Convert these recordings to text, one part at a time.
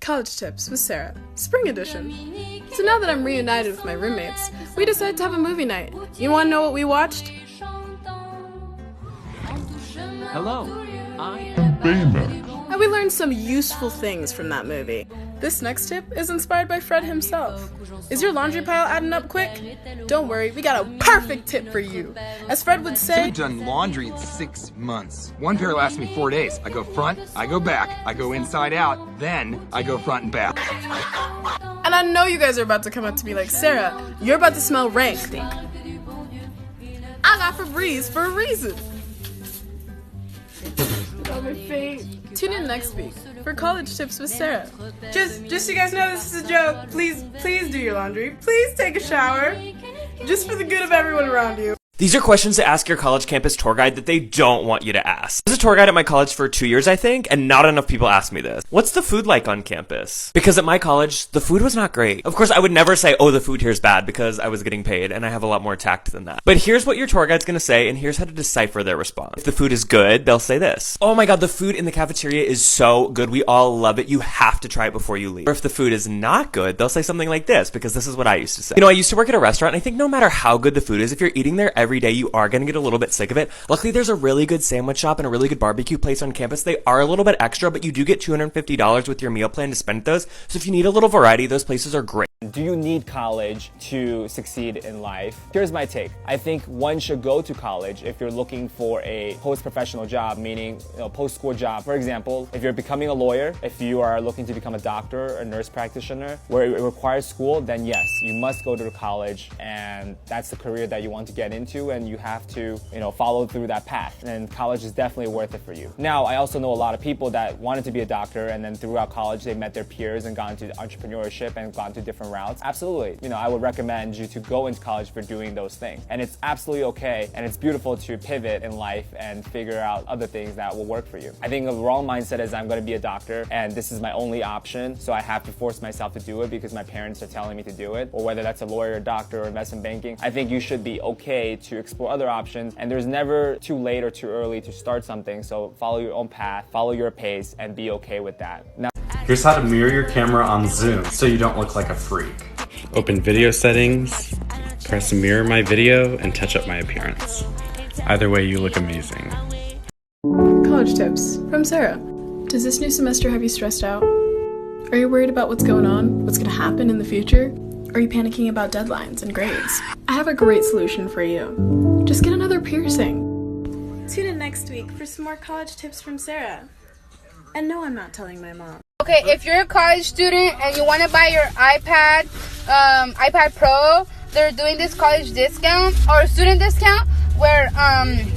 College Tips with Sarah, Spring Edition. So now that I'm reunited with my roommates, we decided to have a movie night. You want to know what we watched? Hello, I am Bayman. And we learned some useful things from that movie. This next tip is inspired by Fred himself. Is your laundry pile adding up quick? Don't worry, we got a perfect tip for you. As Fred would say, I've done laundry in 6 months. One pair lasts me 4 days. I go front, I go back, I go inside out, then I go front and back. And I know you guys are about to come up to me like, Sarah, you're about to smell rank. I got Febreze for a reason. Tune in next week for College Tips with Sarah. Just so you guys know this is a joke. Please do your laundry. Please take a shower. Just for the good of everyone around you. These are questions to ask your college campus tour guide that they don't want you to ask. I was a tour guide at my college for 2 years, I think, and not enough people ask me this. What's the food like on campus? Because at my college, the food was not great. Of course, I would never say, oh, the food here is bad, because I was getting paid, and I have a lot more tact than that. But here's what your tour guide's gonna say, and here's how to decipher their response. If the food is good, they'll say this: oh my god, the food in the cafeteria is so good, we all love it, you have to try it before you leave. Or if the food is not good, they'll say something like this, because this is what I used to say. You know, I used to work at a restaurant, and I think no matter how good the food is, if you're eating there every day, you are gonna get a little bit sick of it. Luckily, there's a really good sandwich shop and a really good barbecue place on campus. They are a little bit extra, but you do get $250 with your meal plan to spend at those. So if you need a little variety, those places are great. Do you need college to succeed in life? Here's my take. I think one should go to college if you're looking for a post-professional job, meaning post-school job. For example, if you're becoming a lawyer, if you are looking to become a doctor or nurse practitioner, where it requires school, then yes, you must go to college, and that's the career that you want to get into, and you have to, follow through that path. And college is definitely worth it for you. Now, I also know a lot of people that wanted to be a doctor, and then throughout college, they met their peers and got into entrepreneurship and gone to different routes. Absolutely. I would recommend you to go into college for doing those things. And it's absolutely okay, and it's beautiful to pivot in life and figure out other things that will work for you. I think the wrong mindset is I'm going to be a doctor, and this is my only option, so I have to force myself to do it because my parents are telling me to do it, or whether that's a lawyer, doctor, or investment banking. I think you should be okay to explore other options, and there's never too late or too early to start something, so follow your own path, follow your pace, and be okay with that. Now, here's how to mirror your camera on Zoom so you don't look like a freak. Open video settings, press mirror my video, and touch up my appearance. Either way, you look amazing. College Tips from Sarah. Does this new semester have you stressed out? Are you worried about what's going on, what's going to happen in the future? Are you panicking about deadlines and grades? I have a great solution for you. Just get another piercing. Tune in next week for some more college tips from Sarah. And no, I'm not telling my mom. Okay, if you're a college student and you want to buy your iPad Pro, they're doing this college discount or student discount where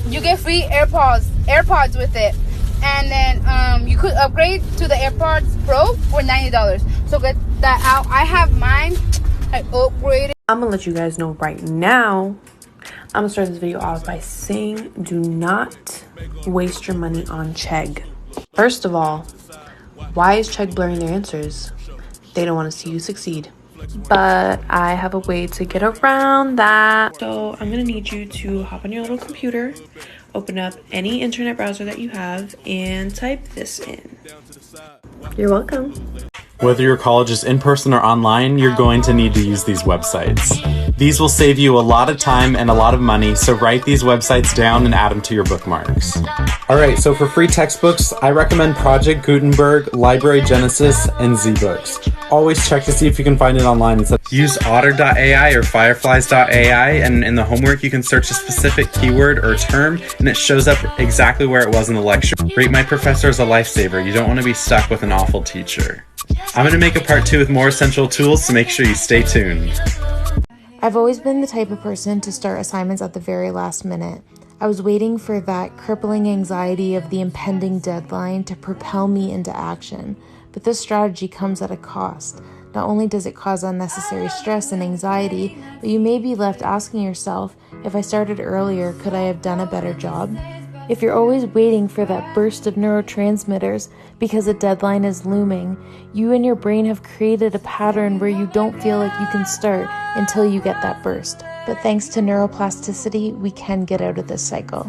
you get free AirPods with it. And then you could upgrade to the AirPods Pro for $90. So get that out. I have mine. I upgraded. I'm gonna let you guys know right now. I'm gonna start this video off by saying do not waste your money on Chegg. First of all, why is Chegg blurring their answers? They don't want to see you succeed. But I have a way to get around that. So I'm gonna need you to hop on your little computer, open up any internet browser that you have, and type this in. You're welcome. Whether your college is in person or online, you're going to need to use these websites. These will save you a lot of time and a lot of money, so write these websites down and add them to your bookmarks. Alright, so for free textbooks, I recommend Project Gutenberg, Library Genesis, and ZBooks. Always check to see if you can find it online. Use otter.ai or fireflies.ai, and in the homework you can search a specific keyword or term, and it shows up exactly where it was in the lecture. Rate My Professor as a lifesaver. You don't want to be stuck with an awful teacher. I'm going to make a part 2 with more essential tools, so make sure you stay tuned. I've always been the type of person to start assignments at the very last minute. I was waiting for that crippling anxiety of the impending deadline to propel me into action. But this strategy comes at a cost. Not only does it cause unnecessary stress and anxiety, but you may be left asking yourself, if I started earlier, could I have done a better job? If you're always waiting for that burst of neurotransmitters because a deadline is looming, you and your brain have created a pattern where you don't feel like you can start until you get that burst. But thanks to neuroplasticity, we can get out of this cycle.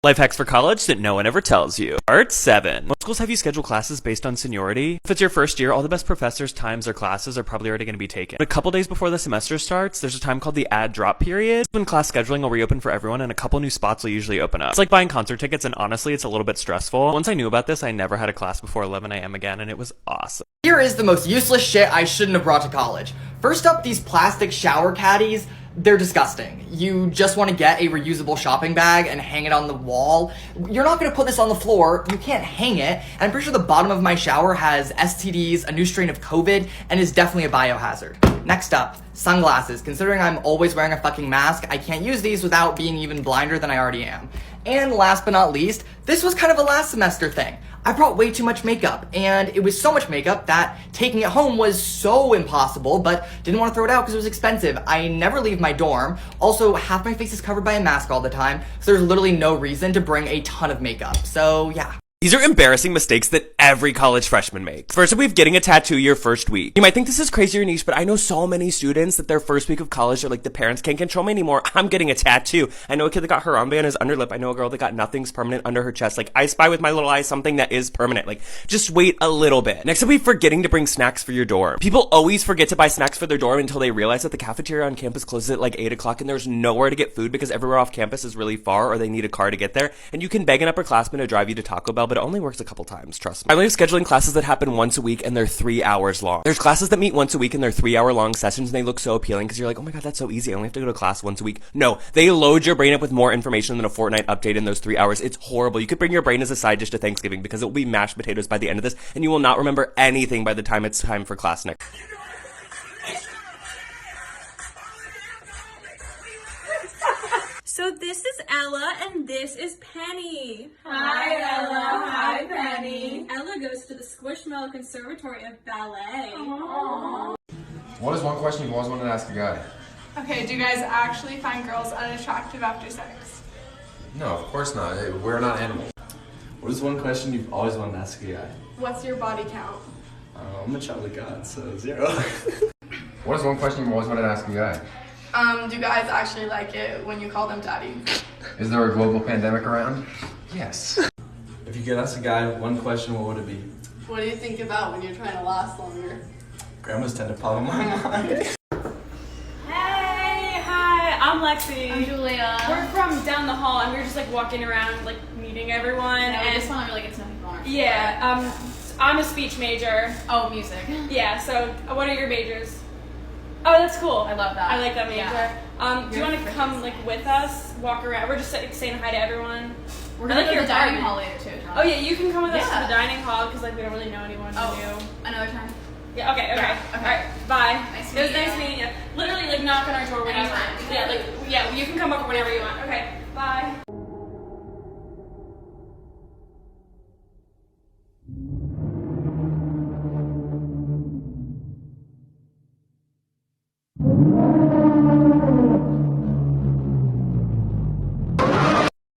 Life hacks for college that no one ever tells you. Part 7. Most schools have you schedule classes based on seniority. If it's your first year, all the best professors' times or classes are probably already going to be taken. But a couple days before the semester starts, there's a time called the add drop period, when class scheduling will reopen for everyone and a couple new spots will usually open up. It's like buying concert tickets, and honestly, it's a little bit stressful. Once I knew about this, I never had a class before 11 a.m. again, and it was awesome. Here is the most useless shit I shouldn't have brought to college. First up, these plastic shower caddies. They're disgusting. You just want to get a reusable shopping bag and hang it on the wall. You're not going to put this on the floor. You can't hang it. And I'm pretty sure the bottom of my shower has STDs, a new strain of COVID, and is definitely a biohazard. Next up, sunglasses. Considering I'm always wearing a fucking mask, I can't use these without being even blinder than I already am. And last but not least, this was kind of a last semester thing. I brought way too much makeup, and it was so much makeup that taking it home was so impossible, but didn't want to throw it out because it was expensive. I never leave my dorm. Also, half my face is covered by a mask all the time, so there's literally no reason to bring a ton of makeup. So yeah. These are embarrassing mistakes that every college freshman makes. First up, we have getting a tattoo your first week. You might think this is crazy or niche, but I know so many students that their first week of college are like, the parents can't control me anymore. I'm getting a tattoo. I know a kid that got Harambe on his underlip. I know a girl that got nothing's permanent under her chest. Like, I spy with my little eye something that is permanent. Like, just wait a little bit. Next up, we have forgetting to bring snacks for your dorm. People always forget to buy snacks for their dorm until they realize that the cafeteria on campus closes at like 8 o'clock and there's nowhere to get food because everywhere off campus is really far or they need a car to get there. And you can beg an upperclassman to drive you to Taco Bell, but it only works a couple times, trust me. I believe scheduling classes that happen once a week and they're 3 hours long. There's classes that meet once a week and they're 3-hour long sessions and they look so appealing because you're like, oh my god, that's so easy. I only have to go to class once a week. No, they load your brain up with more information than a Fortnite update in those 3 hours. It's horrible. You could bring your brain as a side dish to Thanksgiving because it will be mashed potatoes by the end of this and you will not remember anything by the time it's time for class next. So this is Ella and this is Penny. Hi Ella, hi Penny. Ella goes to the Squishmallow Conservatory of Ballet. Aww. What is one question you've always wanted to ask a guy? Okay, do you guys actually find girls unattractive after sex? No, of course not. We're not animals. What is one question you've always wanted to ask a guy? What's your body count? I'm a child of God, so 0. What is one question you've always wanted to ask a guy? Do you guys actually like it when you call them daddy? Is there a global pandemic around? Yes. If you could ask a guy one question, what would it be? What do you think about when you're trying to last longer? Grandmas tend to pop in my mind. Hey, hi, I'm Lexi. I'm Julia. We're from down the hall and we're just like walking around like meeting everyone. Yeah, and we just want to really get to know people more. Yeah, I'm a speech major. Oh, music. Yeah, so what are your majors? Oh, that's cool. I love that. I like that major. Yeah. Do you want to come like with us, walk around? We're just saying hi to everyone. We're gonna go to the dining hall later too. Oh yeah, you can come with us to the dining hall because like we don't really know anyone new. Another time. Yeah. Okay. Yeah, okay. All right. Bye. Nice It was nice meeting you. Literally, like knock on our door whenever. Anytime. Yeah. You can come over whenever you want. Okay. Bye.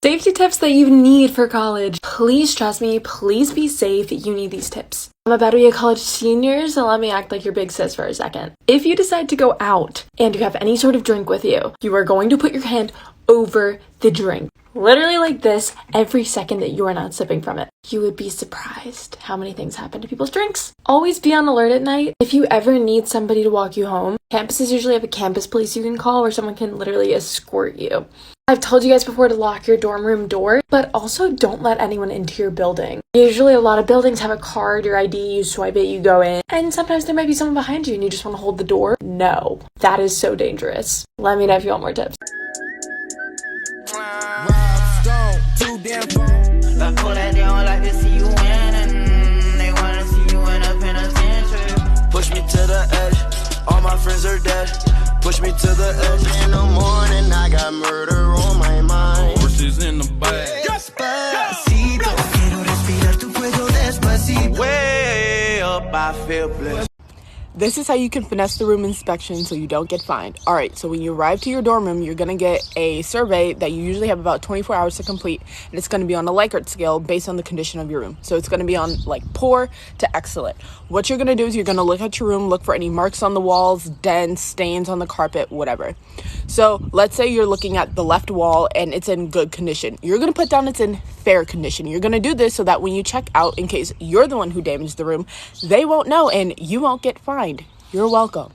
Safety tips that you need for college. Please trust me, please be safe. You need these tips. I'm about to be a college senior, so let me act like your big sis for a second. If you decide to go out and you have any sort of drink with you, you are going to put your hand over the drink. Literally like this every second that you are not sipping from it. You would be surprised how many things happen to people's drinks. Always be on alert at night. If you ever need somebody to walk you home, campuses usually have a campus police you can call where someone can literally escort you. I've told you guys before to lock your dorm room door, but also don't let anyone into your building. Usually a lot of buildings have a card, your ID, you swipe it, you go in, and sometimes there might be someone behind you and you just want to hold the door. No, that is so dangerous. Let me know if you want more tips. Push me to the edge, all my friends are dead. Push me to the edge in the morning, I got murder on my mind. Horses in the bag. Despacito, quiero respirar tu cuello despacito. Way up, I feel blessed. This is how you can finesse the room inspection so you don't get fined. All right, so when you arrive to your dorm room, you're gonna get a survey that you usually have about 24 hours to complete, and it's gonna be on a Likert scale based on the condition of your room. So it's gonna be on like poor to excellent. what you're going to do is you're going to look at your room, look for any marks on the walls, dents, stains on the carpet, whatever. So let's say you're looking at the left wall and it's in good condition. You're going to put down it's in fair condition. You're going to do this so that when you check out, in case you're the one who damaged the room, they won't know and you won't get fined. You're welcome.